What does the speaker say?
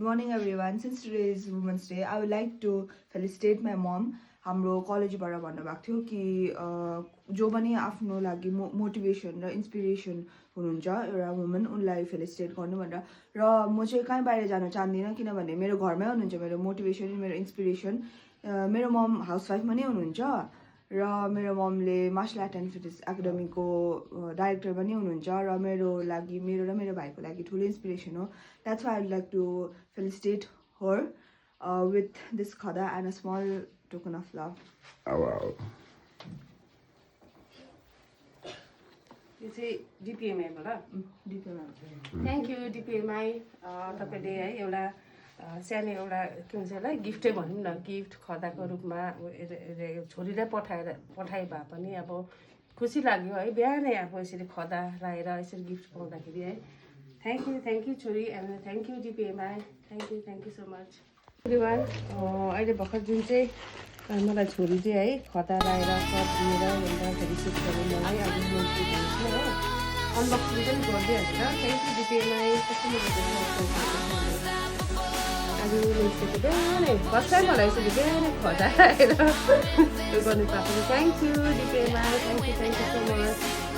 Good morning everyone. Since today is Women's Day, I would like to felicitate my mom. हाम्रो कलेजबाट भन्नुभएको थियो कि जो पनि आफ्नो लागि मोटिभेसन र इन्स्पिरेसन हुनुहुन्छ एउटा वुमन उनलाई फेलिसिटेट गर्नु भनेर र म चाहिँ कहीँ बाहिर जान चाहदिनँ किनभने मेरो घरमै हुनुहुन्छ मेरो मोटिभेसन मेरो इन्स्पिरेसन मेरो मम हाउसवाइफ पनि हुनुहुन्छ र मेरो ममले मार्शल आर्ट एन्ड फिटनेस एकाडेमीको डाइरेक्टर पनि हुनुहुन्छ र मेरो लागि मेरो र मेरो भाइको लागि ठुलो इन्स्पिरेसन हो that's why I would like to felicitate her with this khada and a small token of love. Oh, wow. यो चाहिँ डिपिएमआईबाट थ्याङ्क यू डिपिएमआई तपाईँले है एउटा सानो एउटा के भन्छ यसलाई गिफ्टै भनौँ न गिफ्ट खदाको रूपमा छोरीलाई पठाए भए पनि अब खुसी लाग्यो है बिहानै अब यसरी खदा लाएर यसरी गिफ्ट पाउँदाखेरि है थ्याङ्क यू छोरी and thank you डिपिएमआई thank you so much everyone अहिले भर्खर जुन चाहिँ मलाई छोरी चाहिँ है खदा लाएर कप दिएर फेरि सुट गरेर मलाई अहिले मोटी भन्छु हो अनबक्सिङ पनि गरिदिइहाल्छ थ्याङ्क यू डिपिएमआई आज मिन्सको बिहानै फर्स्ट टाइम होला यसरी बिहानै खदा लाएर गर्नु पाएको thank you डिपिएमआई thank you so much